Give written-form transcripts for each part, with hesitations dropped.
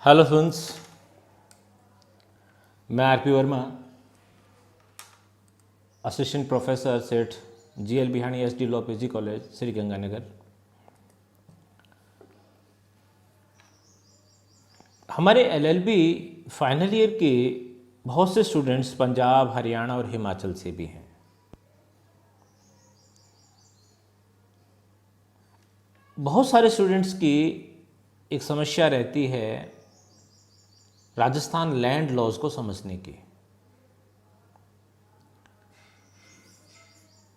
Hello friends, मैं R P Verma, assistant professor सेठ GL बिहानी SD law PG college Shri Ganganagar. हमारे LLB final year के बहुत से स्टूडेंट्स पंजाब, हरियाणा और हिमाचल से भी हैं। बहुत सारे स्टूडेंट्स की एक समस्या रहती है राजस्थान लैंड लॉज को समझने की।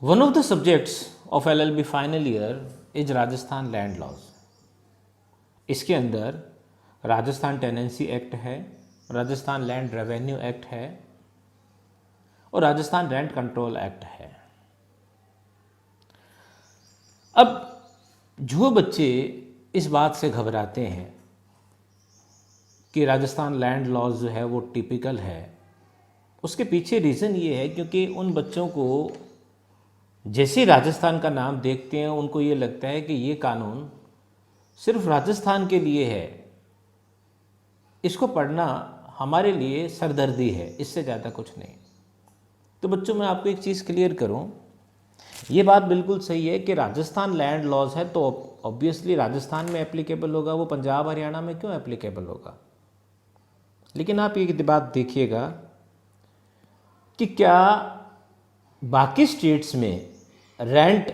One of the subjects of LLB final year is Rajasthan land laws. इसके अंदर राजस्थान टेनेंसी एक्ट है, राजस्थान लैंड रेवेन्यू एक्ट है और राजस्थान रेंट कंट्रोल एक्ट है। अब जो बच्चे इस बात से घबराते हैं कि राजस्थान लैंड लॉज जो है वो टिपिकल है, उसके पीछे रीज़न ये है क्योंकि उन बच्चों को जैसे राजस्थान का नाम देखते हैं उनको ये लगता है कि ये कानून सिर्फ राजस्थान के लिए है, इसको पढ़ना हमारे लिए सरदर्दी है, इससे ज़्यादा कुछ नहीं। तो बच्चों, मैं आपको एक चीज़ क्लियर करूं, ये बात बिल्कुल सही है कि राजस्थान लैंड लॉज है तो ऑब्वियसली राजस्थान में एप्लीकेबल होगा, वो पंजाब हरियाणा में क्यों एप्लीकेबल होगा। लेकिन आप एक बात देखिएगा कि क्या बाकी स्टेट्स में रेंट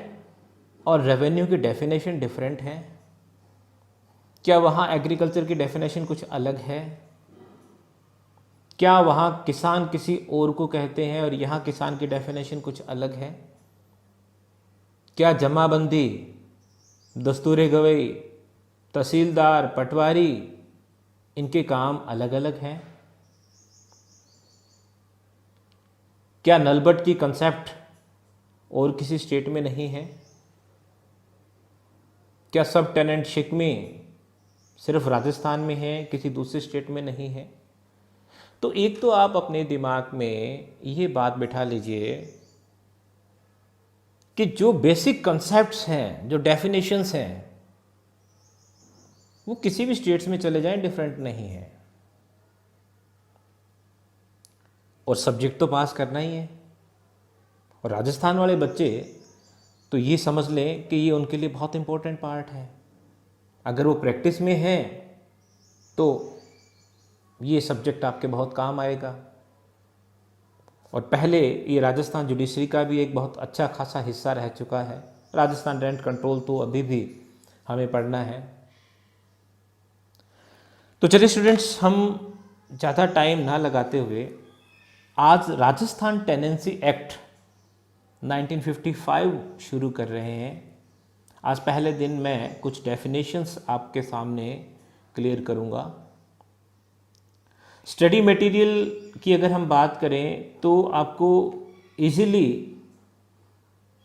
और रेवेन्यू की डेफिनेशन डिफरेंट है? क्या वहाँ एग्रीकल्चर की डेफिनेशन कुछ अलग है? क्या वहाँ किसान किसी और को कहते हैं और यहाँ किसान की डेफिनेशन कुछ अलग है? क्या जमाबंदी, दस्तूर गवई, तहसीलदार, पटवारी, इनके काम अलग अलग हैं? क्या नलबट की कंसेप्ट और किसी स्टेट में नहीं है? क्या सब टेनेंट शिकमी सिर्फ राजस्थान में है, किसी दूसरे स्टेट में नहीं है? तो एक तो आप अपने दिमाग में ये बात बिठा लीजिए कि जो बेसिक कंसेप्ट्स हैं, जो डेफिनेशंस हैं, वो किसी भी स्टेट्स में चले जाएं डिफरेंट नहीं है। और सब्जेक्ट तो पास करना ही है। और राजस्थान वाले बच्चे तो ये समझ लें कि ये उनके लिए बहुत इम्पोर्टेंट पार्ट है। अगर वो प्रैक्टिस में है तो ये सब्जेक्ट आपके बहुत काम आएगा। और पहले ये राजस्थान जुडिशरी का भी एक बहुत अच्छा खासा हिस्सा रह चुका है। राजस्थान रेंट कंट्रोल तो अभी भी हमें पढ़ना है। तो चलिए स्टूडेंट्स, हम ज़्यादा टाइम ना लगाते हुए आज राजस्थान टेनेंसी एक्ट 1955 शुरू कर रहे हैं। आज पहले दिन मैं कुछ डेफिनेशंस आपके सामने क्लियर करूंगा। स्टडी मटेरियल की अगर हम बात करें तो आपको इजीली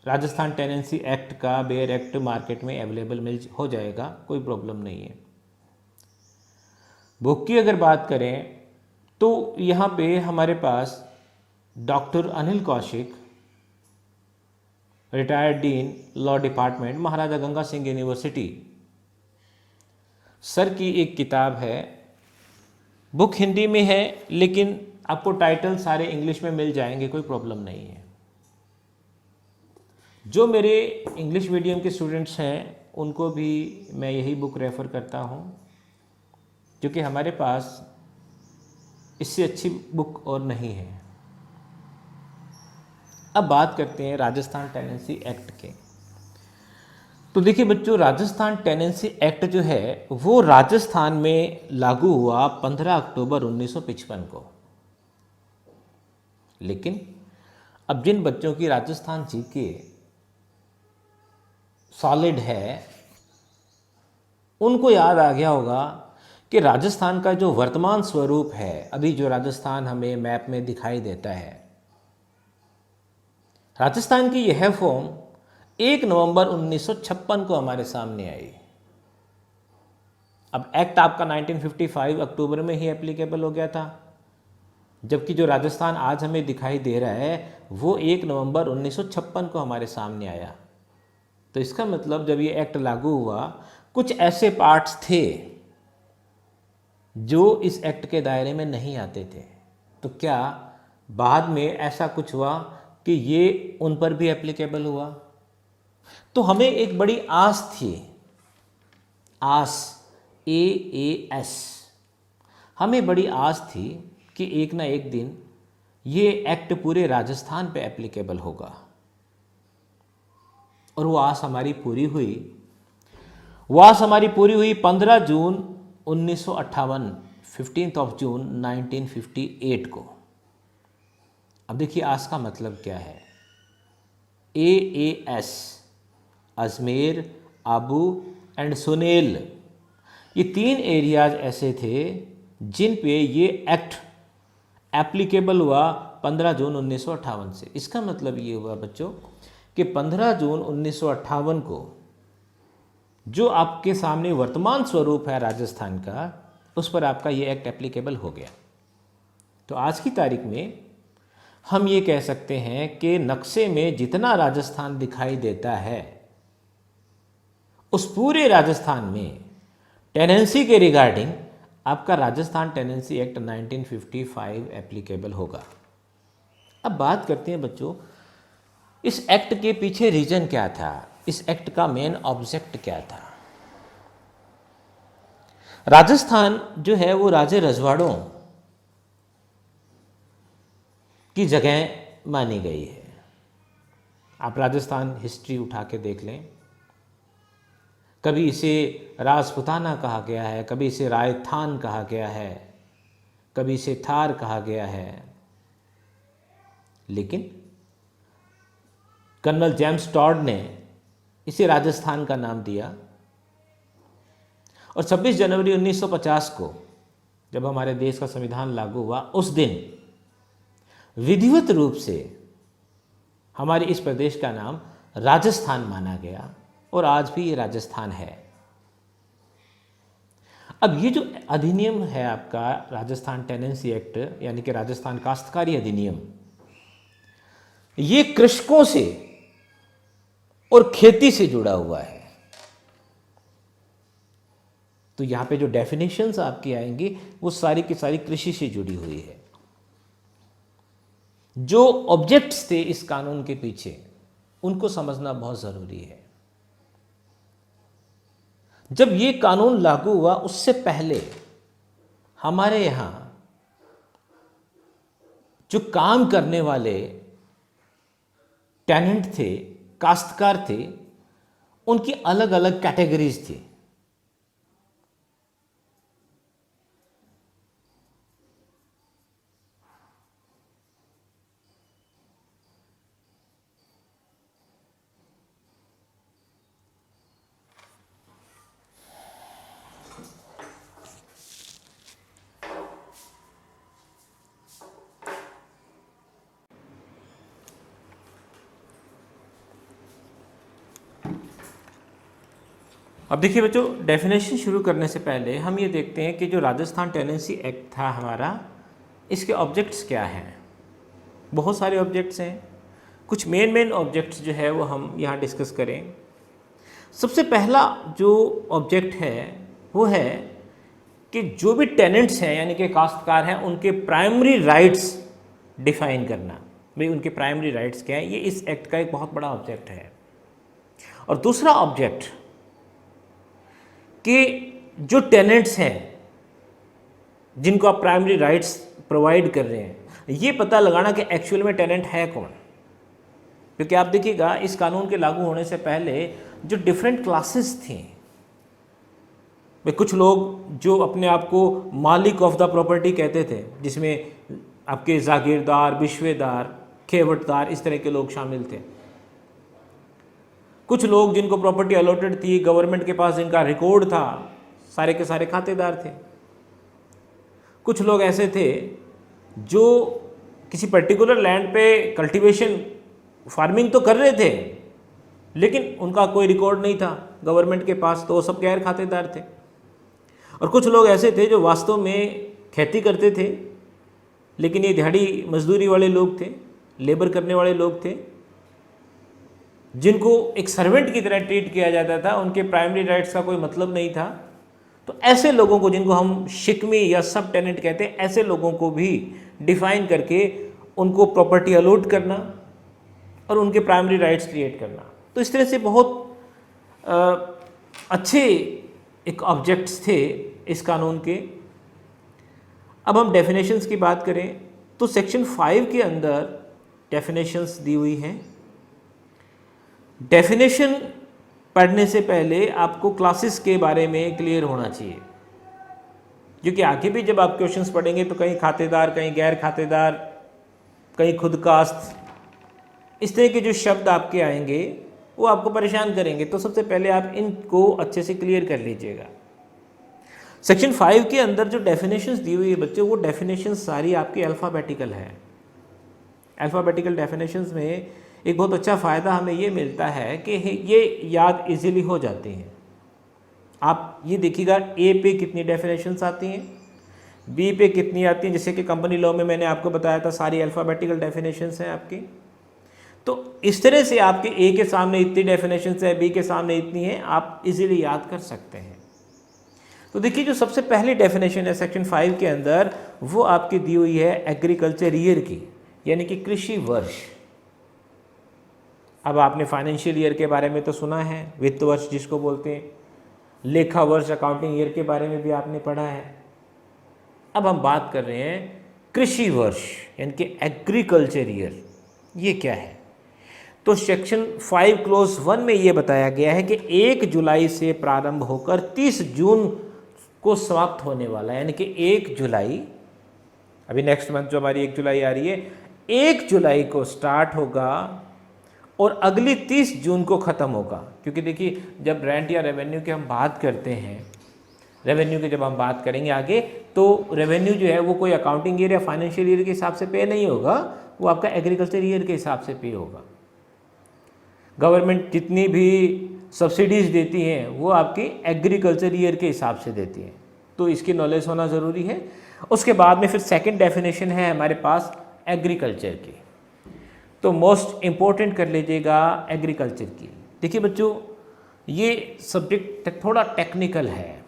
राजस्थान टेनेंसी एक्ट का बेयर एक्ट मार्केट में अवेलेबल हो जाएगा, कोई प्रॉब्लम नहीं है। बुक की अगर बात करें तो यहाँ पे हमारे पास doctor Anil Kaushik, retired dean law department, Maharaja Ganga Singh university, sir की एक किताब है। बुक हिंदी में है लेकिन आपको टाइटल सारे इंग्लिश में मिल जाएंगे, कोई प्रॉब्लम नहीं है। जो मेरे इंग्लिश मीडियम के स्टूडेंट्स हैं उनको भी मैं यही बुक रेफ़र करता हूँ, क्योंकि हमारे पास इससे अच्छी बुक और नहीं है। अब बात करते हैं राजस्थान टेनेंसी एक्ट के। तो देखिए बच्चों, राजस्थान टेनेंसी एक्ट जो है वो राजस्थान में लागू हुआ 15 अक्टूबर 1955 को। लेकिन अब जिन बच्चों की राजस्थान जीके सॉलिड है उनको याद आ गया होगा कि राजस्थान का जो वर्तमान स्वरूप है, अभी जो राजस्थान हमें मैप में दिखाई देता है, राजस्थान की यह फॉर्म 1 नवंबर 1956 को हमारे सामने आई। अब एक्ट आपका 1955 अक्टूबर में ही एप्लीकेबल हो गया था, जबकि जो राजस्थान आज हमें दिखाई दे रहा है वो 1 नवंबर 1956 को हमारे सामने आया। तो इसका मतलब जब ये एक्ट लागू हुआ, कुछ ऐसे पार्ट्स थे जो इस एक्ट के दायरे में नहीं आते थे। तो क्या बाद में ऐसा कुछ हुआ कि ये उन पर भी एप्लीकेबल हुआ? तो हमें एक बड़ी आस थी, आस, AAS, हमें बड़ी आस थी कि एक ना एक दिन ये एक्ट पूरे राजस्थान पे एप्लीकेबल होगा, और वो आस हमारी पूरी हुई। वो आस हमारी पूरी हुई 15 जून 1958, 15 जून 1958 को। अब देखिए आस का मतलब क्या है। AAS, अजमेर, आबू एंड सुनेल, ये 3 एरियाज ऐसे थे जिन पे ये एक्ट एप्लीकेबल हुआ 15 जून 1958 से। इसका मतलब ये हुआ बच्चों कि 15 जून 1958 को जो आपके सामने वर्तमान स्वरूप है राजस्थान का, उस पर आपका ये एक्ट एप्लीकेबल हो गया। तो आज की तारीख में हम ये कह सकते हैं कि नक्शे में जितना राजस्थान दिखाई देता है, उस पूरे राजस्थान में टेनेंसी के रिगार्डिंग आपका राजस्थान टेनेंसी एक्ट 1955 एप्लीकेबल होगा। अब बात करते हैं बच्चों, इस एक्ट के पीछे रीजन क्या था, इस एक्ट का मेन ऑब्जेक्ट क्या था। राजस्थान जो है वो राजे रजवाड़ों की जगह मानी गई है। आप राजस्थान हिस्ट्री उठा के देख लें, कभी इसे राजपुताना कहा गया है, कभी इसे रायथान कहा गया है, कभी इसे थार कहा गया है, लेकिन कर्नल जेम्स टॉड ने इसे राजस्थान का नाम दिया। और 26 जनवरी 1950 को जब हमारे देश का संविधान लागू हुआ, उस दिन विधिवत रूप से हमारे इस प्रदेश का नाम राजस्थान माना गया, और आज भी ये राजस्थान है। अब ये जो अधिनियम है आपका राजस्थान टेनेंसी एक्ट, यानी कि राजस्थान काश्तकारी अधिनियम, ये कृषकों से और खेती से जुड़ा हुआ है। तो यहां पे जो डेफिनेशंस आपकी आएंगी वो सारी की सारी कृषि से जुड़ी हुई है। जो ऑब्जेक्ट्स थे इस कानून के पीछे, उनको समझना बहुत जरूरी है। जब ये कानून लागू हुआ उससे पहले हमारे यहां जो काम करने वाले टेनेंट थे, काश्तकार थे, उनकी अलग अलग कैटेगरीज थी। अब देखिए बच्चों, डेफिनेशन शुरू करने से पहले हम ये देखते हैं कि जो राजस्थान टेनेंसी एक्ट था हमारा, इसके ऑब्जेक्ट्स क्या हैं। बहुत सारे ऑब्जेक्ट्स हैं, कुछ मेन ऑब्जेक्ट्स जो है वो हम यहाँ डिस्कस करें। सबसे पहला जो ऑब्जेक्ट है वो है कि जो भी टेनेंट्स हैं यानी कि काश्तकार हैं, उनके प्राइमरी राइट्स डिफाइन करना। भाई उनके प्राइमरी राइट्स क्या हैं, ये इस एक्ट का एक बहुत बड़ा ऑब्जेक्ट है। और दूसरा ऑब्जेक्ट कि जो टेनेंट्स हैं जिनको आप प्राइमरी राइट्स प्रोवाइड कर रहे हैं, ये पता लगाना कि एक्चुअल में टेनेंट है कौन। क्योंकि आप देखिएगा इस कानून के लागू होने से पहले जो डिफरेंट क्लासेस थी, कुछ लोग जो अपने आप को मालिक ऑफ द प्रॉपर्टी कहते थे, जिसमें आपके जागीरदार, बिश्वेदार, खेवटदार, इस तरह के लोग शामिल थे। कुछ लोग जिनको प्रॉपर्टी अलॉटेड थी, गवर्नमेंट के पास जिनका रिकॉर्ड था, सारे के सारे खातेदार थे। कुछ लोग ऐसे थे जो किसी पर्टिकुलर लैंड पे कल्टीवेशन, फार्मिंग तो कर रहे थे, लेकिन उनका कोई रिकॉर्ड नहीं था गवर्नमेंट के पास, तो वो सब गैर खातेदार थे। और कुछ लोग ऐसे थे जो वास्तव में खेती करते थे, लेकिन ये दिहाड़ी मजदूरी वाले लोग थे, लेबर करने वाले लोग थे, जिनको एक सर्वेंट की तरह ट्रीट किया जाता था। उनके प्राइमरी राइट्स का कोई मतलब नहीं था। तो ऐसे लोगों को, जिनको हम शिकमी या सब टेनेंट कहते हैं, ऐसे लोगों को भी डिफाइन करके उनको प्रॉपर्टी अलॉट करना और उनके प्राइमरी राइट्स क्रिएट करना। तो इस तरह से बहुत अच्छे एक ऑब्जेक्ट्स थे इस कानून के। अब हम डेफिनेशंस की बात करें तो सेक्शन 5 के अंदर डेफिनेशंस दी हुई हैं। डेफिनेशन पढ़ने से पहले आपको क्लासेस के बारे में क्लियर होना चाहिए, क्योंकि आगे भी जब आप क्वेश्चंस पढ़ेंगे तो कहीं खातेदार, कहीं गैर खातेदार, कहीं खुद कास्त, इस तरह के जो शब्द आपके आएंगे वो आपको परेशान करेंगे। तो सबसे पहले आप इनको अच्छे से क्लियर कर लीजिएगा। सेक्शन 5 के अंदर जो डेफिनेशंस दी हुई है बच्चों, वो डेफिनेशंस सारी आपकी अल्फ़ाबेटिकल है। अल्फ़ाबेटिकल डेफिनेशंस में एक बहुत अच्छा फ़ायदा हमें ये मिलता है कि ये याद इजीली हो जाती हैं। आप ये देखिएगा ए पे कितनी डेफिनेशंस आती हैं, बी पे कितनी आती हैं। जैसे कि कंपनी लॉ में मैंने आपको बताया था सारी अल्फ़ाबेटिकल डेफिनेशंस हैं आपकी। तो इस तरह से आपके ए के सामने इतनी डेफिनेशंस है, बी के सामने इतनी है, आप इजीली याद कर सकते हैं। तो देखिए जो सबसे पहली डेफिनेशन है सेक्शन 5 के अंदर, वो आपकी दी हुई है एग्रीकल्चर ईयर की, यानी कि कृषि वर्ष। अब आपने फाइनेंशियल ईयर के बारे में तो सुना है, वित्त वर्ष जिसको बोलते हैं, लेखा वर्ष अकाउंटिंग ईयर के बारे में भी आपने पढ़ा है। अब हम बात कर रहे हैं कृषि वर्ष यानी कि एग्रीकल्चर ईयर, ये क्या है। तो सेक्शन 5 क्लोज 1 में ये बताया गया है कि 1 जुलाई से प्रारंभ होकर 30 जून को समाप्त होने वाला है, यानी कि 1 जुलाई, अभी नेक्स्ट मंथ जो हमारी 1 जुलाई आ रही है, 1 जुलाई को स्टार्ट होगा और अगली 30 जून को ख़त्म होगा। क्योंकि देखिए जब रेंट या रेवेन्यू की हम बात करते हैं, रेवेन्यू की जब हम बात करेंगे आगे, तो रेवेन्यू जो है वो कोई अकाउंटिंग ईयर या फाइनेंशियल ईयर के हिसाब से पे नहीं होगा, वो आपका एग्रीकल्चर ईयर के हिसाब से पे होगा। गवर्नमेंट जितनी भी सब्सिडीज़ देती हैं वो आपकी एग्रीकल्चर ईयर के हिसाब से देती हैं, तो इसकी नॉलेज होना ज़रूरी है। उसके बाद में फिर सेकंड डेफिनेशन है हमारे पास एग्रीकल्चर की, तो मोस्ट इम्पोर्टेंट कर लीजिएगा एग्रीकल्चर की। देखिए बच्चों ये सब्जेक्ट थोड़ा टेक्निकल है,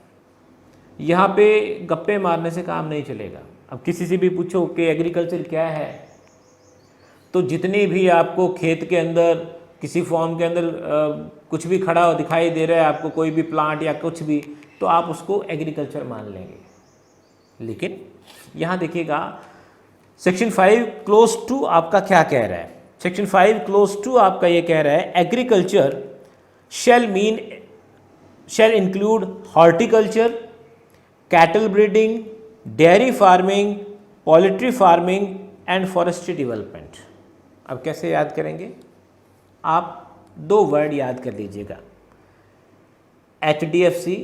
यहाँ पे गप्पे मारने से काम नहीं चलेगा। अब किसी से भी पूछो कि एग्रीकल्चर क्या है, तो जितनी भी आपको खेत के अंदर किसी फॉर्म के अंदर कुछ भी खड़ा हो दिखाई दे रहा है आपको, कोई भी प्लांट या कुछ भी, तो आप उसको एग्रीकल्चर मान लेंगे। लेकिन यहाँ देखिएगा सेक्शन 5 क्लोज 2 आपका क्या कह रहा है। सेक्शन 5 क्लोज 2 आपका ये कह रहा है agriculture shall include horticulture, cattle breeding, dairy farming, poultry farming and forestry development. अब कैसे याद करेंगे, आप 2 वर्ड याद कर लीजिएगा। HDFC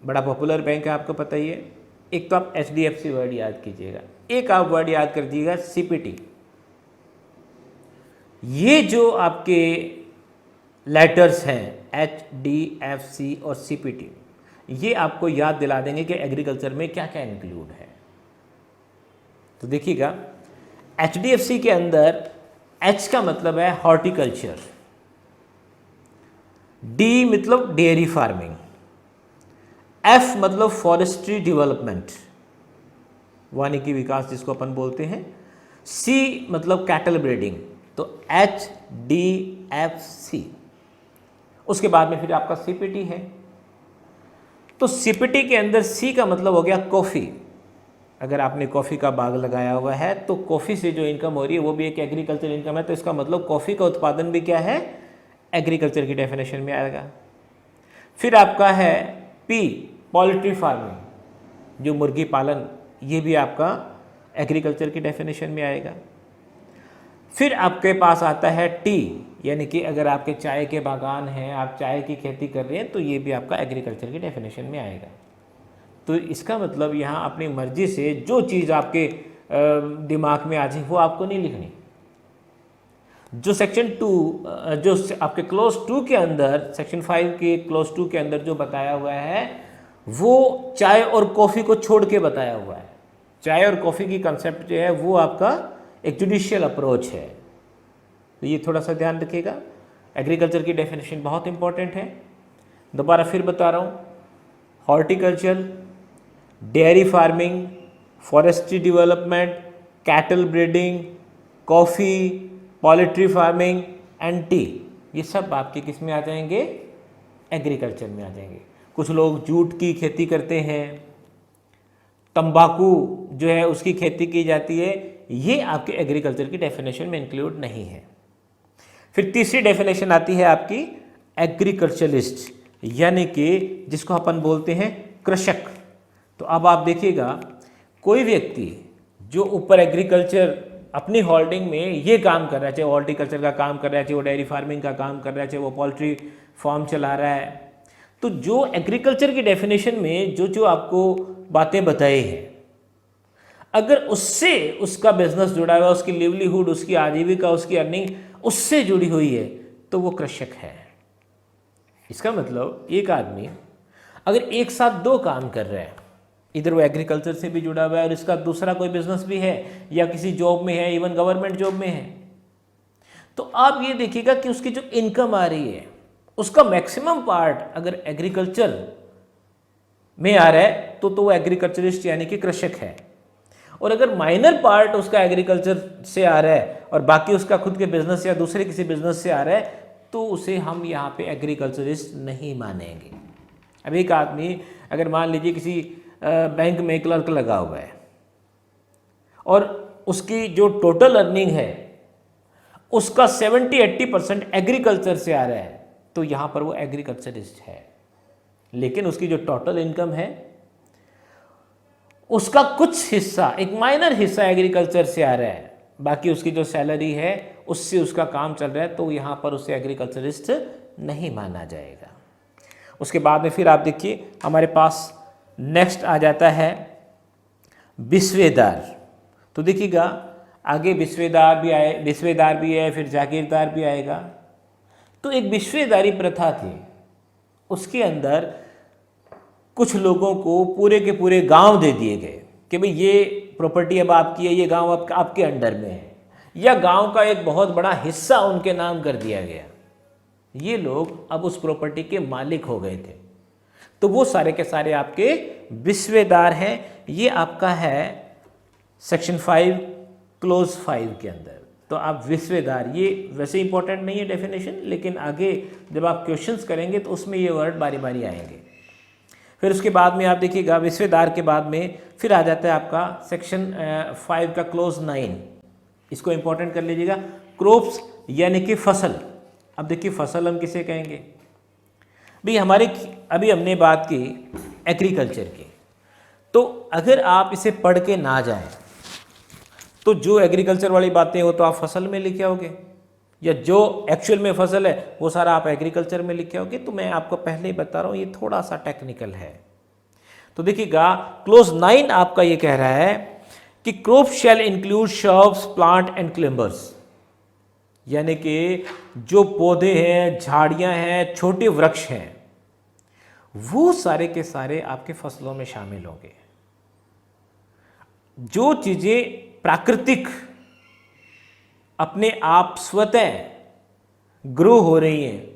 बड़ा पॉपुलर बैंक है, आपको पता ही है। एक तो आप HDFC वर्ड याद कीजिएगा, एक आप वर्ड याद कर दीजिएगा CPT। ये जो आपके लेटर्स हैं HDFC और CPT, ये आपको याद दिला देंगे कि एग्रीकल्चर में क्या क्या इंक्लूड है। तो देखिएगा HDFC के अंदर H का मतलब है हॉर्टिकल्चर, D मतलब डेयरी फार्मिंग, F मतलब फॉरेस्ट्री डेवलपमेंट, वानिकी विकास जिसको अपन बोलते हैं, C मतलब कैटल ब्रीडिंग। तो HDFC। उसके बाद में फिर आपका CPT है। तो CPT के अंदर C का मतलब हो गया कॉफ़ी। अगर आपने कॉफ़ी का बाग लगाया हुआ है तो कॉफ़ी से जो इनकम हो रही है वो भी एक एग्रीकल्चर इनकम है, तो इसका मतलब कॉफ़ी का उत्पादन भी क्या है, एग्रीकल्चर की डेफिनेशन में आएगा। फिर आपका है P पोल्ट्री फार्मिंग, जो मुर्गी पालन, ये भी आपका एग्रीकल्चर की डेफिनेशन में आएगा। फिर आपके पास आता है T, यानी कि अगर आपके चाय के बागान हैं, आप चाय की खेती कर रहे हैं, तो ये भी आपका एग्रीकल्चर की डेफिनेशन में आएगा। तो इसका मतलब यहाँ अपनी मर्जी से जो चीज़ आपके दिमाग में आ जाए वो आपको नहीं लिखनी। जो सेक्शन 2 जो आपके क्लोज 2 के अंदर, सेक्शन 5 के क्लोज 2 के अंदर जो बताया हुआ है वो चाय और कॉफ़ी को छोड़ के बताया हुआ है। चाय और कॉफ़ी की कंसेप्ट जो है वो आपका एक जुडिशियल अप्रोच है, तो ये थोड़ा सा ध्यान रखिएगा। एग्रीकल्चर की डेफिनेशन बहुत इंपॉर्टेंट है। दोबारा फिर बता रहा हूँ, horticulture, dairy farming, forestry development, cattle breeding, coffee, poultry farming and T, ये सब आपके किस में आ जाएंगे? एग्रीकल्चर में आ जाएंगे। कुछ लोग जूट की खेती करते हैं, तंबाकू जो है उसकी खेती की जाती है, ये आपके एग्रीकल्चर की डेफिनेशन में इंक्लूड नहीं है। फिर तीसरी डेफिनेशन आती है आपकी एग्रीकल्चरलिस्ट, यानी कि जिसको अपन बोलते हैं कृषक। तो अब आप देखिएगा, कोई व्यक्ति जो ऊपर एग्रीकल्चर अपनी होल्डिंग में ये काम कर रहा है, चाहे वो हॉर्टिकल्चर का काम कर रहा है, चाहे वो डेयरी फार्मिंग का काम कर रहा है, चाहे वो पोल्ट्री फार्म चला रहा है, तो जो एग्रीकल्चर की डेफिनेशन में जो जो आपको बातें बताई हैं, अगर उससे उसका बिजनेस जुड़ा हुआ है, उसकी लिवलीहुड, उसकी आजीविका, उसकी अर्निंग उससे जुड़ी हुई है, तो वो कृषक है। इसका मतलब एक आदमी अगर एक साथ दो काम कर रहा है, इधर वो एग्रीकल्चर से भी जुड़ा हुआ है और इसका दूसरा कोई बिजनेस भी है, या किसी जॉब में है, इवन गवर्नमेंट जॉब में है, तो आप ये देखिएगा कि उसकी जो इनकम आ रही है उसका मैक्सिमम पार्ट अगर एग्रीकल्चर में आ रहा है तो वो एग्रीकल्चरिस्ट यानी कि कृषक है। और अगर माइनर पार्ट उसका एग्रीकल्चर से आ रहा है और बाकी उसका खुद के बिजनेस या दूसरे किसी बिजनेस से आ रहा है, तो उसे हम यहाँ पे एग्रीकल्चरिस्ट नहीं मानेंगे। अब एक आदमी अगर मान लीजिए किसी बैंक में क्लर्क लगा हुआ है और उसकी जो टोटल अर्निंग है उसका 70-80% एग्रीकल्चर से आ रहा है, तो यहाँ पर वो एग्रीकल्चरिस्ट है। लेकिन उसकी जो टोटल इनकम है उसका कुछ हिस्सा, एक माइनर हिस्सा एग्रीकल्चर से आ रहा है, बाकी उसकी जो सैलरी है उससे उसका काम चल रहा है, तो यहाँ पर उसे एग्रीकल्चरिस्ट नहीं माना जाएगा। उसके बाद में फिर आप देखिए हमारे पास नेक्स्ट आ जाता है बिस्वेदार। तो देखिएगा आगे बिस्वेदार भी है, फिर जागीरदार भी आएगा। तो एक बिस्वेदारी प्रथा थी, उसके अंदर कुछ लोगों को पूरे के पूरे गांव दे दिए गए कि भाई ये प्रॉपर्टी अब आपकी है, ये गांव आपके अंडर में है, या गांव का एक बहुत बड़ा हिस्सा उनके नाम कर दिया गया। ये लोग अब उस प्रॉपर्टी के मालिक हो गए थे, तो वो सारे के सारे आपके बिस्वेदार हैं। ये आपका है सेक्शन 5 क्लोज 5 के अंदर। तो आप विस्वेदार, ये वैसे इंपॉर्टेंट नहीं है डेफिनेशन, लेकिन आगे जब आप क्वेश्चंस करेंगे तो उसमें ये वर्ड बारी बारी आएंगे। फिर उसके बाद में आप देखिएगा विस्वेदार के बाद में फिर आ जाता है आपका सेक्शन 5 का क्लोज 9। इसको इंपॉर्टेंट कर लीजिएगा, क्रॉप्स यानी कि फसल। अब देखिए फसल हम किसे कहेंगे भाई, हमारे अभी हमने बात की एग्रीकल्चर की, तो अगर आप इसे पढ़ के ना जाएं तो जो एग्रीकल्चर वाली बातें हो तो आप फसल में लिखे आओगे, या जो एक्चुअल में फसल है वो सारा आप एग्रीकल्चर में लिखे आओगे। तो मैं आपको पहले ही बता रहा हूँ ये थोड़ा सा टेक्निकल है। तो देखिएगा क्लोज 9 आपका ये कह रहा है कि crop shall include shrubs, plant and climbers, यानी कि जो पौधे हैं, झाड़ियां हैं, छोटे वृक्ष हैं, वो सारे के सारे आपके फसलों में शामिल होंगे। जो चीजें प्राकृतिक अपने आप स्वतः ग्रो हो रही हैं,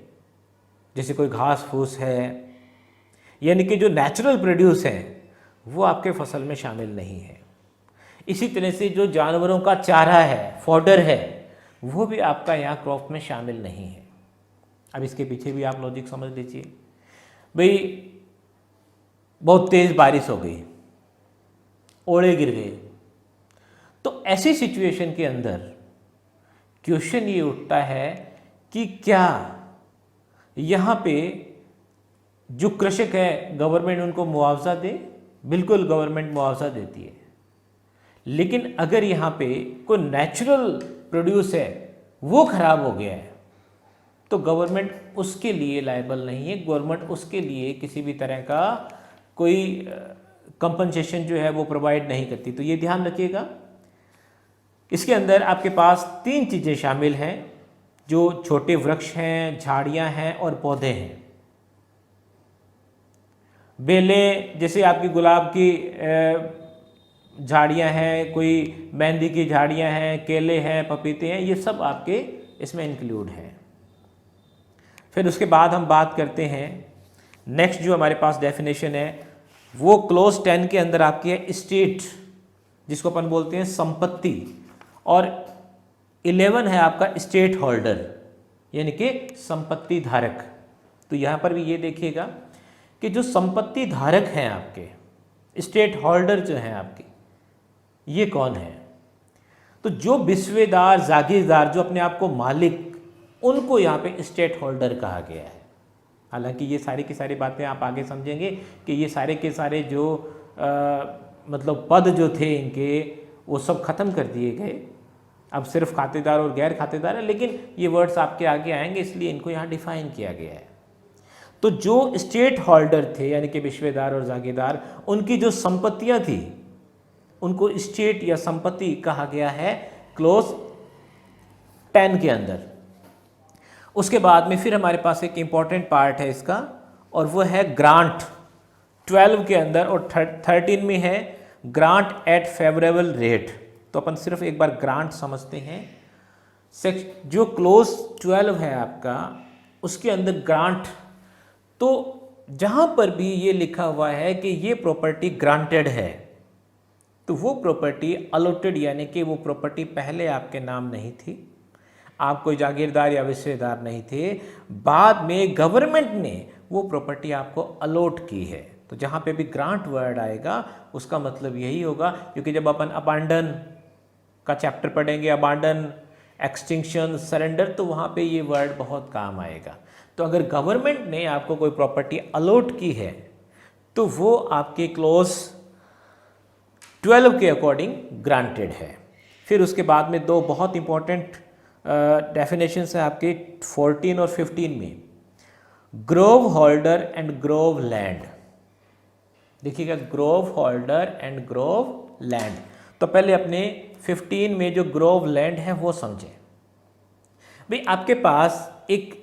जैसे कोई घास फूस है, यानी कि जो नेचुरल प्रोड्यूस है, वो आपके फसल में शामिल नहीं है। इसी तरह से जो जानवरों का चारा है, फॉडर है, वो भी आपका यहाँ क्रॉप में शामिल नहीं है। अब इसके पीछे भी आप लॉजिक समझ लीजिए। भाई बहुत तेज़ बारिश हो गई, ओले गिर गए, तो ऐसी सिचुएशन के अंदर क्वेश्चन ये उठता है कि क्या यहाँ पे जो कृषक है गवर्नमेंट उनको मुआवजा दे? बिल्कुल गवर्नमेंट मुआवजा देती है, लेकिन अगर यहाँ पे कोई नेचुरल प्रोड्यूस है वो खराब हो गया है तो गवर्नमेंट उसके लिए लायबल नहीं है। गवर्नमेंट उसके लिए किसी भी तरह का कोई कंपनसेशन जो है वो प्रोवाइड नहीं करती। तो ये ध्यान रखिएगा। इसके अंदर आपके पास 3 चीज़ें शामिल हैं, जो छोटे वृक्ष हैं, झाड़ियां हैं और पौधे हैं। बेलें जैसे आपकी गुलाब की झाड़ियां हैं, कोई मेहंदी की झाड़ियां हैं, केले हैं, पपीते हैं, ये सब आपके इसमें इंक्लूड हैं। फिर उसके बाद हम बात करते हैं नेक्स्ट जो हमारे पास डेफिनेशन है वो क्लोज 10 के अंदर आपकी है स्टेट, जिसको अपन बोलते हैं संपत्ति, और 11 है आपका स्टेट होल्डर यानी कि संपत्ति धारक। तो यहाँ पर भी ये देखिएगा कि जो संपत्ति धारक हैं आपके स्टेट होल्डर जो हैं आपकी, ये कौन है? तो जो विश्वेदार जागीरदार जो अपने आप को मालिक, उनको यहाँ पे स्टेट होल्डर कहा गया है। हालांकि ये सारी की सारी बातें आप आगे समझेंगे कि ये सारे के सारे जो मतलब पद जो थे इनके वो सब खत्म कर दिए गए, अब सिर्फ खातेदार और गैर खातेदार है, लेकिन ये वर्ड्स आपके आगे आएंगे इसलिए इनको यहाँ डिफाइन किया गया है। तो जो स्टेट होल्डर थे यानी कि विश्वेदार और जागीरदार, उनकी जो संपत्तियां थी उनको स्टेट या संपत्ति कहा गया है क्लोज 10 के अंदर। उसके बाद में फिर हमारे पास एक इंपॉर्टेंट पार्ट है इसका, और वो है ग्रांट 12 के अंदर, और 13 में है ग्रांट एट फेवरेबल रेट। तो अपन सिर्फ एक बार ग्रांट समझते हैं। जो क्लोज 12 है आपका, उसके अंदर ग्रांट, तो जहाँ पर भी ये लिखा हुआ है कि ये प्रॉपर्टी ग्रांटेड है, तो वो प्रॉपर्टी अलॉटेड यानी कि वो प्रॉपर्टी पहले आपके नाम नहीं थी, आप कोई जागीरदार या विश्वेदार नहीं थे, बाद में गवर्नमेंट ने वो प्रॉपर्टी आपको अलॉट की है। तो जहाँ पे भी ग्रांट वर्ड आएगा उसका मतलब यही होगा, क्योंकि जब अपन अबांडन का चैप्टर पढ़ेंगे, अबांडन, एक्सटिंक्शन, सरेंडर, तो वहाँ पे ये वर्ड बहुत काम आएगा। तो अगर गवर्नमेंट ने आपको कोई प्रॉपर्टी अलॉट की है तो वो आपके क्लोज 12 के अकॉर्डिंग ग्रांटेड है। फिर उसके बाद में दो बहुत इंपॉर्टेंट डेफिनेशंस है आपके 14 और 15 में, grove holder and grove land. देखिएगा, grove holder and grove land. तो पहले अपने 15 में जो ग्रोव लैंड है वो समझें। भाई आपके पास एक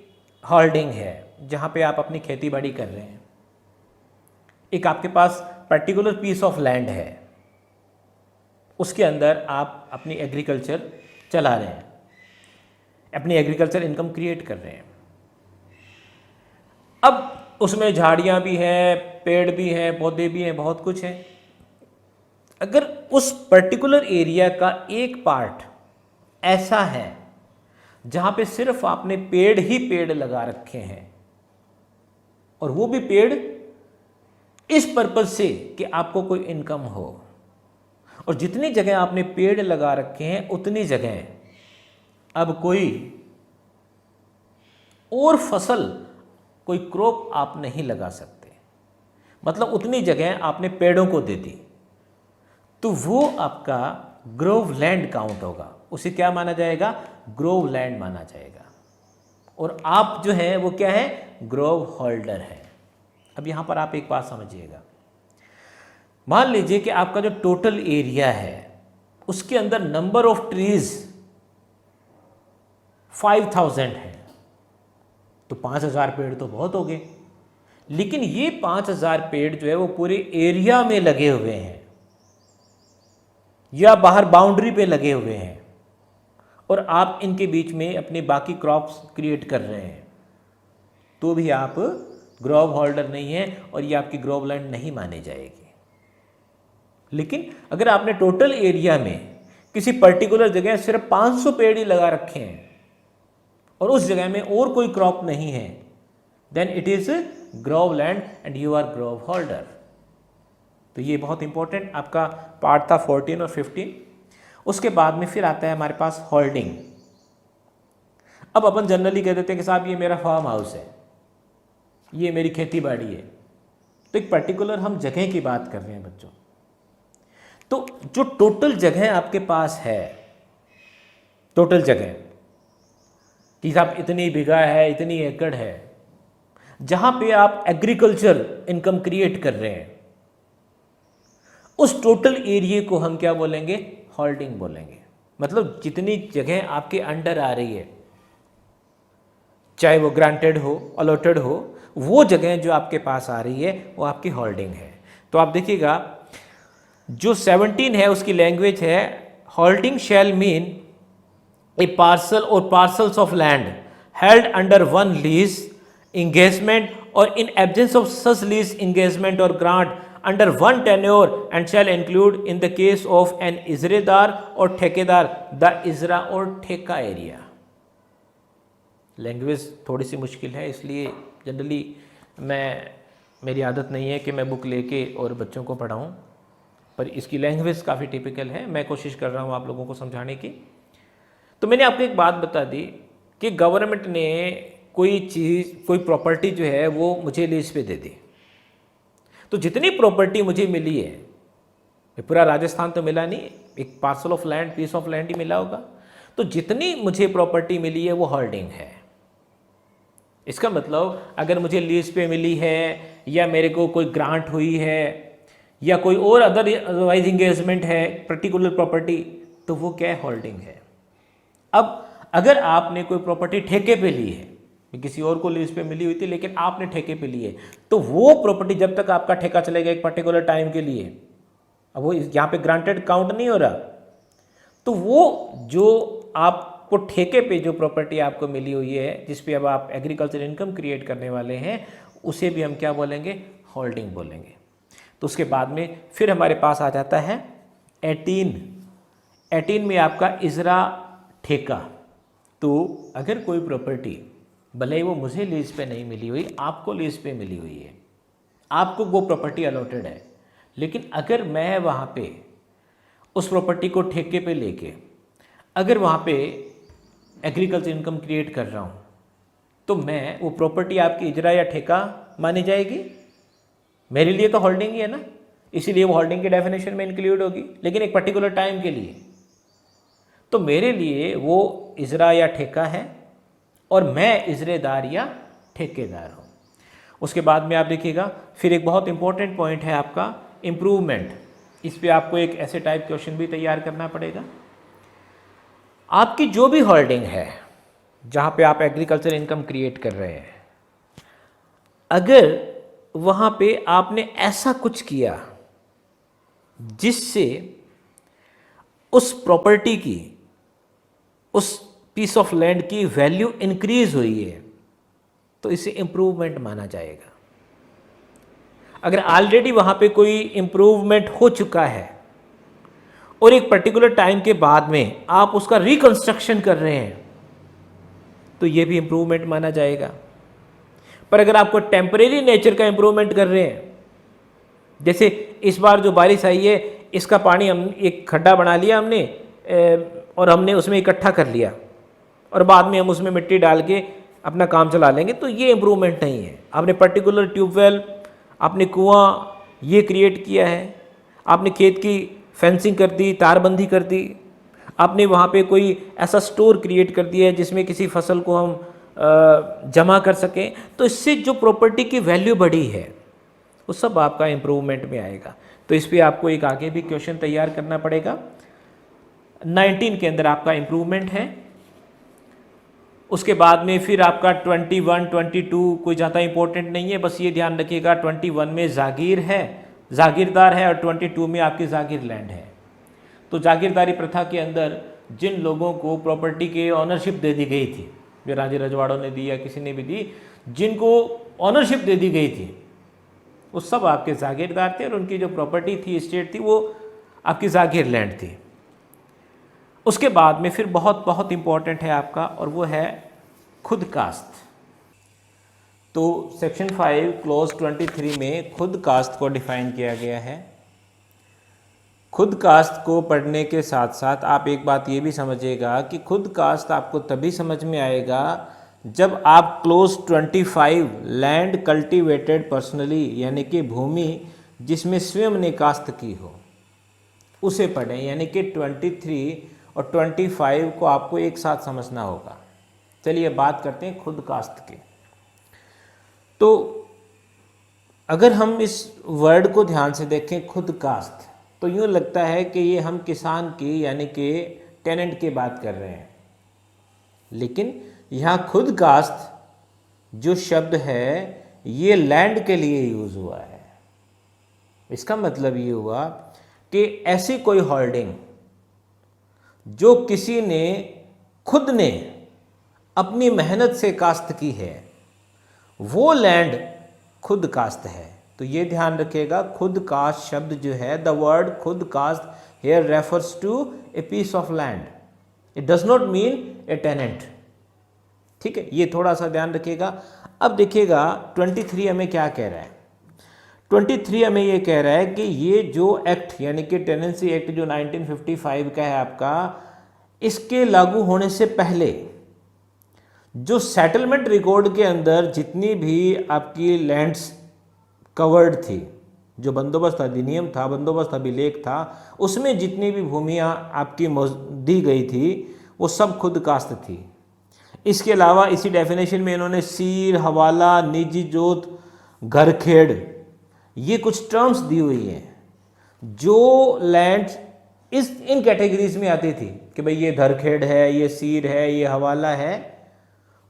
होल्डिंग है जहाँ पे आप अपनी खेती बाड़ी कर रहे हैं, एक आपके पास पर्टिकुलर पीस ऑफ लैंड है, उसके अंदर आप अपनी एग्रीकल्चर चला रहे हैं, अपनी एग्रीकल्चर इनकम क्रिएट कर रहे हैं। अब उसमें झाड़ियाँ भी हैं, पेड़ भी हैं, पौधे भी हैं, बहुत कुछ है। अगर उस पर्टिकुलर एरिया का एक पार्ट ऐसा है जहाँ पे सिर्फ आपने पेड़ ही पेड़ लगा रखे हैं, और वो भी पेड़ इस पर्पज से कि आपको कोई इनकम हो, और जितनी जगह आपने पेड़ लगा रखे हैं उतनी जगह अब कोई और फसल, कोई क्रॉप आप नहीं लगा सकते, मतलब उतनी जगह आपने पेड़ों को दे दी, तो वो आपका ग्रोव लैंड काउंट होगा, उसे क्या माना जाएगा? ग्रोव लैंड माना जाएगा। और आप जो है वो क्या है? ग्रोव होल्डर है। अब यहां पर आप एक बात समझिएगा, मान लीजिए कि आपका जो टोटल एरिया है उसके अंदर नंबर ऑफ ट्रीज 5000 है, तो 5000 पेड़ तो बहुत हो गए, लेकिन ये 5000 पेड़ जो है वो पूरे एरिया में लगे हुए हैं या बाहर बाउंड्री पे लगे हुए हैं, और आप इनके बीच में अपने बाकी क्रॉप्स क्रिएट कर रहे हैं, तो भी आप ग्रोव होल्डर नहीं हैं और ये आपकी ग्रोव लैंड नहीं मानी जाएगी। लेकिन अगर आपने टोटल एरिया में किसी पर्टिकुलर जगह सिर्फ 500 पेड़ ही लगा रखे हैं और उस जगह में और कोई क्रॉप नहीं है, then it is grove land and you are grove holder. तो ये बहुत इंपॉर्टेंट आपका पार्ट था 14 और 15। उसके बाद में फिर आता है हमारे पास होल्डिंग। अब अपन जनरली कह देते हैं कि साहब ये मेरा फार्म हाउस है, ये मेरी खेती बाड़ी है, तो एक पर्टिकुलर हम जगह की बात कर रहे हैं बच्चों। तो जो टोटल जगह आपके पास है, टोटल जगह कि साहब इतनी बीघा है, इतनी एकड़ है, जहां पे आप एग्रीकल्चर इनकम क्रिएट कर रहे हैं, उस टोटल एरिया को हम क्या बोलेंगे? होल्डिंग बोलेंगे। मतलब जितनी जगह आपके अंडर आ रही है, चाहे वो ग्रांटेड हो, अलॉटेड हो, वो जगह जो आपके पास आ रही है वो आपकी होल्डिंग है। तो आप देखिएगा जो 17 है उसकी लैंग्वेज है holding shall mean a parcel और parcels of land held under one lease, engagement और in absence of such lease engagement और grant under one tenure and shall include in the case of an ijaredar और thekedar the इजरा और ठेका area. Language थोड़ी सी मुश्किल है, इसलिए जनरली मेरी आदत नहीं है कि मैं बुक लेके और बच्चों को पढ़ाऊँ, पर इसकी लैंग्वेज काफ़ी टिपिकल है। मैं कोशिश कर रहा हूँ आप लोगों को समझाने की। तो मैंने आपको एक बात बता दी कि गवर्नमेंट ने कोई चीज़, कोई प्रॉपर्टी जो है वो मुझे लीज पे दे दी, तो जितनी प्रॉपर्टी मुझे मिली है, पूरा राजस्थान तो मिला नहीं, एक parcel of land, piece of land ही मिला होगा, तो जितनी मुझे प्रॉपर्टी मिली है वो होल्डिंग है। इसका मतलब अगर मुझे लीज पे मिली है या मेरे को कोई ग्रांट हुई है या कोई और अदरवाइज इंगेजमेंट है पर्टिकुलर प्रॉपर्टी, तो वो क्या है, होल्डिंग है। अब अगर आपने कोई प्रॉपर्टी ठेके पे ली है, किसी और को लीज पे मिली हुई थी लेकिन आपने ठेके पे ली है, तो वो प्रॉपर्टी जब तक आपका ठेका चलेगा एक पर्टिकुलर टाइम के लिए, अब वो यहाँ पे ग्रांटेड काउंट नहीं हो रहा, तो वो जो आपको ठेके पे जो प्रॉपर्टी आपको मिली हुई है जिस पे अब आप एग्रीकल्चर इनकम क्रिएट करने वाले हैं, उसे भी हम क्या बोलेंगे, होल्डिंग बोलेंगे। तो उसके बाद में फिर हमारे पास आ जाता है 18 में आपका इजरा ठेका। तो अगर कोई प्रॉपर्टी, भले ही वो मुझे लीज पे नहीं मिली हुई, आपको लीज पे मिली हुई है, आपको वो प्रॉपर्टी अलॉटेड है, लेकिन अगर मैं वहाँ पे उस प्रॉपर्टी को ठेके पे लेके अगर वहाँ पे एग्रीकल्चर इनकम क्रिएट कर रहा हूँ, तो मैं वो प्रॉपर्टी आपकी इजरा या ठेका मानी जाएगी। मेरे लिए तो होल्डिंग ही है ना, इसीलिए वो होल्डिंग की डेफिनेशन में इंक्लूड होगी, लेकिन एक पर्टिकुलर टाइम के लिए। तो मेरे लिए वो इजरा या ठेका है और मैं इजरेदार या ठेकेदार हूँ। उसके बाद में आप देखिएगा फिर एक बहुत इंपॉर्टेंट पॉइंट है आपका इम्प्रूवमेंट। इस पे आपको एक ऐसे टाइप क्वेश्चन भी तैयार करना पड़ेगा। आपकी जो भी होल्डिंग है जहाँ पे आप एग्रीकल्चर इनकम क्रिएट कर रहे हैं, अगर वहाँ पे आपने ऐसा कुछ किया जिससे उस प्रॉपर्टी की, उस पीस ऑफ लैंड की वैल्यू इंक्रीज हुई है, तो इसे इंप्रूवमेंट माना जाएगा। अगर ऑलरेडी वहाँ पे कोई इंप्रूवमेंट हो चुका है और एक पर्टिकुलर टाइम के बाद में आप उसका रिकंस्ट्रक्शन कर रहे हैं, तो ये भी इंप्रूवमेंट माना जाएगा। पर अगर आपको टेम्परेरी नेचर का इंप्रूवमेंट कर रहे हैं, जैसे इस बार जो बारिश आई है इसका पानी हम एक खड्डा बना लिया हमने और हमने उसमें इकट्ठा कर लिया और बाद में हम उसमें मिट्टी डाल के अपना काम चला लेंगे, तो ये इम्प्रूवमेंट नहीं है। आपने पर्टिकुलर ट्यूबवेल, आपने कुआं ये क्रिएट किया है, आपने खेत की फेंसिंग कर दी, तारबंदी कर दी, आपने वहाँ पे कोई ऐसा स्टोर क्रिएट कर दिया है जिसमें किसी फसल को हम जमा कर सकें, तो इससे जो प्रॉपर्टी की वैल्यू बढ़ी है वो सब आपका इम्प्रूवमेंट में आएगा। तो इस पर आपको एक आगे भी क्वेश्चन तैयार करना पड़ेगा। 19 के अंदर आपका इम्प्रूवमेंट है। उसके बाद में फिर आपका 21, 22 कोई ज़्यादा इंपॉर्टेंट नहीं है, बस ये ध्यान रखिएगा 21 में जागीर है, जागीरदार है, और 22 में आपकी जागीर लैंड है। तो जागीरदारी प्रथा के अंदर जिन लोगों को प्रॉपर्टी के ऑनरशिप दे दी गई थी, जो राजे रजवाड़ों ने दी या किसी ने भी दी, जिनको ऑनरशिप दे दी गई थी वो सब आपके जागीरदार थे और उनकी जो प्रॉपर्टी थी, स्टेट थी, वो आपकी जागीर लैंड थी। उसके बाद में फिर बहुत बहुत इंपॉर्टेंट है आपका, और वो है खुद कास्त। तो सेक्शन 5 क्लॉज 23 में खुद कास्त को डिफाइन किया गया है। खुद कास्त को पढ़ने के साथ साथ आप एक बात ये भी समझिएगा कि खुद कास्त आपको तभी समझ में आएगा जब आप क्लोज 25 लैंड कल्टीवेटेड पर्सनली, यानी कि भूमि जिसमें स्वयं ने कास्त की हो, उसे पढ़ें। यानी कि 23 और 25 को आपको एक साथ समझना होगा। चलिए बात करते हैं खुद कास्त की। तो अगर हम इस वर्ड को ध्यान से देखें, खुद कास्त, तो यूँ लगता है कि ये हम किसान की यानी कि टेनेंट की बात कर रहे हैं, लेकिन यहाँ खुद कास्त जो शब्द है ये लैंड के लिए यूज़ हुआ है। इसका मतलब ये हुआ कि ऐसी कोई होल्डिंग जो किसी ने खुद ने अपनी मेहनत से काश्त की है, वो लैंड खुद कास्त है। तो ये ध्यान रखिएगा, खुद कास्ट शब्द जो है, द वर्ड खुद कास्ट here refers to a piece of land, it does not mean a tenant. ठीक है, ये थोड़ा सा ध्यान रखिएगा। अब देखिएगा 23 हमें क्या कह रहा है। 23 हमें ये कह रहा है कि ये जो एक्ट यानी कि टेनेंसी एक्ट जो 1955 का है आपका, इसके लागू होने से पहले जो सेटलमेंट रिकॉर्ड के अंदर जितनी भी आपकी लैंड्स कवर्ड थी, जो बंदोबस्त अधिनियम था, बंदोबस्त अभिलेख था, उसमें जितनी भी भूमियाँ आपकी दी गई थी वो सब खुद कास्त थी। इसके अलावा इसी डेफिनेशन में इन्होंने सीर, हवाला, निजी जोत, घरखेड़, ये कुछ टर्म्स दी हुई हैं जो लैंड इन कैटेगरीज में आती थी कि भाई ये घरखेड़ है, ये सीर है, ये हवाला है,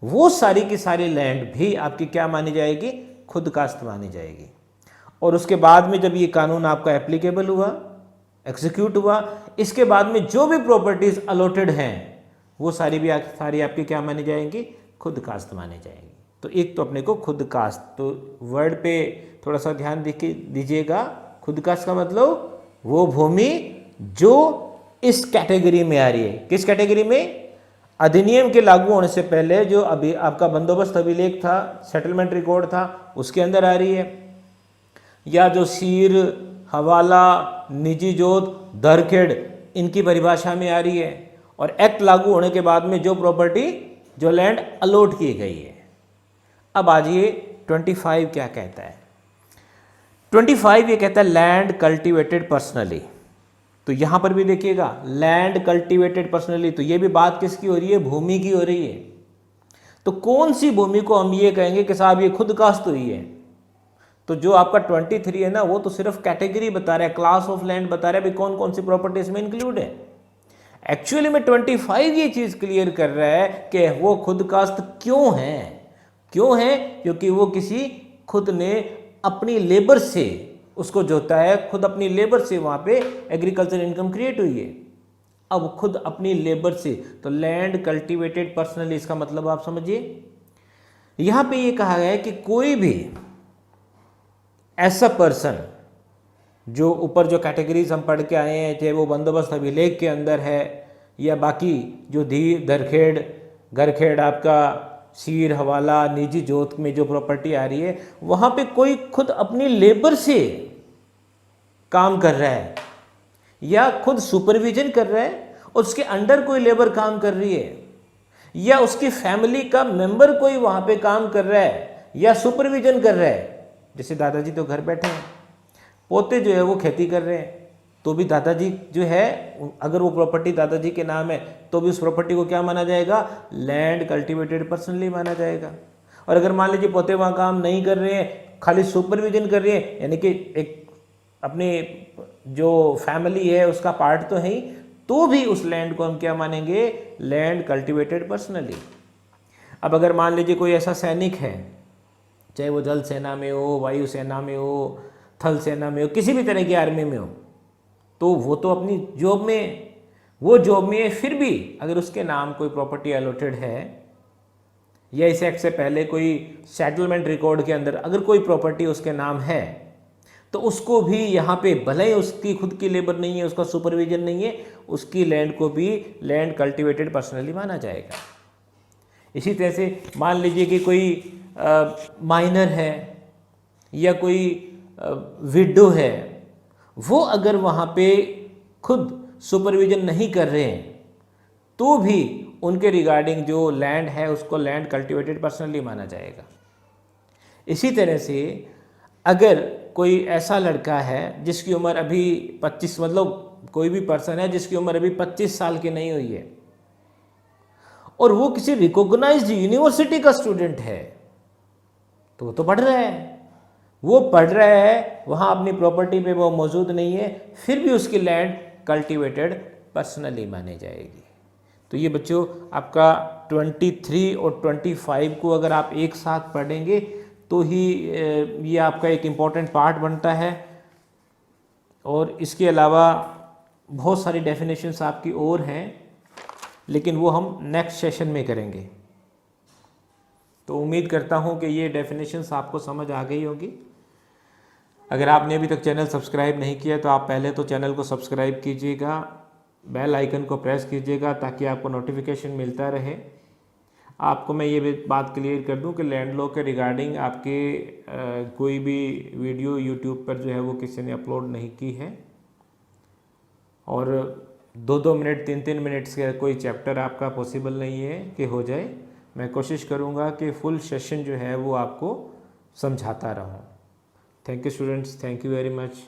वो सारी की सारी लैंड भी आपकी क्या मानी जाएगी, खुद कास्त मानी जाएगी। और उसके बाद में जब ये कानून आपका एप्लीकेबल हुआ, एग्जीक्यूट हुआ, इसके बाद में जो भी प्रॉपर्टीज अलॉटेड हैं वो सारी आपकी क्या मानी जाएंगी, खुद कास्त मानी जाएंगी। तो एक तो अपने को खुद कास्ट, तो वर्ड पे थोड़ा सा ध्यान दीजिएगा। खुद कास्ट का मतलब वो भूमि जो इस कैटेगरी में आ रही है। किस कैटेगरी में? अधिनियम के लागू होने से पहले जो अभी आपका बंदोबस्त अभिलेख था, सेटलमेंट रिकॉर्ड था, उसके अंदर आ रही है, या जो सीर, हवाला, निजी जोत, धरखेड़, इनकी परिभाषा में आ रही है। और एक्ट लागू होने के बाद में जो प्रॉपर्टी, जो लैंड अलॉट की गई है। अब आजिए 25 क्या कहता है। 25 ये कहता है लैंड कल्टीवेटेड पर्सनली। तो यहां पर भी देखिएगा लैंड कल्टीवेटेड पर्सनली, तो ये भी बात किसकी हो रही है, भूमि की हो रही है। तो कौन सी भूमि को हम ये कहेंगे कि साहब ये खुद कास्त हुई है? तो जो आपका 23 है ना, वो तो सिर्फ कैटेगरी बता रहा है, क्लास ऑफ लैंड बता रहा है भी कौन कौन सी प्रॉपर्टी इसमें इंक्लूड है। एक्चुअली में 25 ये चीज क्लियर कर रहा है कि वो खुद कास्त क्यों है। क्यों है? क्योंकि वो किसी खुद ने अपनी लेबर से उसको जोता है, खुद अपनी लेबर से वहां पे एग्रीकल्चर इनकम क्रिएट हुई है। अब खुद अपनी लेबर से, तो लैंड कल्टीवेटेड पर्सनली, इसका मतलब आप समझिए। यहां पे ये कहा गया है कि कोई भी ऐसा पर्सन जो ऊपर जो कैटेगरीज हम पढ़ के आए हैं, चाहे वो बंदोबस्त अभिलेख के अंदर है या बाकी जो धरखेड़, घरखेड़, आपका सीर, हवाला, निजी जोत में जो प्रॉपर्टी आ रही है, वहां पे कोई खुद अपनी लेबर से काम कर रहा है या खुद सुपरविजन कर रहा है और उसके अंडर कोई लेबर काम कर रही है, या उसकी फैमिली का मेंबर कोई वहां पे काम कर रहा है या सुपरविजन कर रहा है। जैसे दादाजी तो घर बैठे हैं, पोते जो है वो खेती कर रहे हैं, तो भी दादाजी जो है, अगर वो प्रॉपर्टी दादाजी के नाम है तो भी उस प्रॉपर्टी को क्या माना जाएगा, लैंड कल्टीवेटेड पर्सनली माना जाएगा। और अगर मान लीजिए पोते वहाँ काम नहीं कर रहे हैं, खाली सुपरविजन कर रहे हैं, यानी कि एक अपनी जो फैमिली है उसका पार्ट तो है ही, तो भी उस लैंड को हम क्या मानेंगे, लैंड कल्टीवेटेड पर्सनली। अब अगर मान लीजिए कोई ऐसा सैनिक है, चाहे वो जल सेना में हो, वायु सेना में हो, थल सेना में हो, किसी भी तरह की आर्मी में हो, तो वो तो अपनी जॉब में, वो जॉब में है, फिर भी अगर उसके नाम कोई प्रॉपर्टी अलॉटेड है या इस एक्ट से पहले कोई सेटलमेंट रिकॉर्ड के अंदर अगर कोई प्रॉपर्टी उसके नाम है, तो उसको भी यहाँ पे भले ही उसकी खुद की लेबर नहीं है, उसका सुपरविजन नहीं है, उसकी लैंड को भी लैंड कल्टीवेटेड पर्सनली माना जाएगा। इसी तरह से मान लीजिए कि कोई माइनर है या कोई विडो है, वो अगर वहाँ पे खुद सुपरविजन नहीं कर रहे हैं, तो भी उनके रिगार्डिंग जो लैंड है उसको लैंड कल्टीवेटेड पर्सनली माना जाएगा। इसी तरह से अगर कोई ऐसा लड़का है जिसकी उम्र अभी 25, मतलब कोई भी पर्सन है जिसकी उम्र अभी 25 साल की नहीं हुई है और वो किसी रिकॉग्नाइज्ड यूनिवर्सिटी का स्टूडेंट है, तो वो तो पढ़ रहा है, वो पढ़ रहा है, वहाँ अपनी प्रॉपर्टी पे वो मौजूद नहीं है, फिर भी उसकी लैंड कल्टीवेटेड पर्सनली मानी जाएगी। तो ये बच्चों आपका 23 और 25 को अगर आप एक साथ पढ़ेंगे तो ही ये आपका एक इम्पॉर्टेंट पार्ट बनता है। और इसके अलावा बहुत सारी डेफिनेशंस आपकी और हैं, लेकिन वो हम नेक्स्ट सेशन में करेंगे। तो उम्मीद करता हूँ कि ये डेफिनेशंस आपको समझ आ गई होगी। अगर आपने अभी तक चैनल सब्सक्राइब नहीं किया तो आप पहले तो चैनल को सब्सक्राइब कीजिएगा, बेल आइकन को प्रेस कीजिएगा ताकि आपको नोटिफिकेशन मिलता रहे। आपको मैं ये भी बात क्लियर कर दूं कि लैंड लॉ के रिगार्डिंग आपके कोई भी वीडियो यूट्यूब पर जो है वो किसी ने अपलोड नहीं की है, और 2-2 मिनट 3-3 मिनट से कोई चैप्टर आपका पॉसिबल नहीं है कि हो जाए। मैं कोशिश करूँगा कि फुल सेशन जो है वो आपको समझाता रहूँ। Thank you students, thank you very much.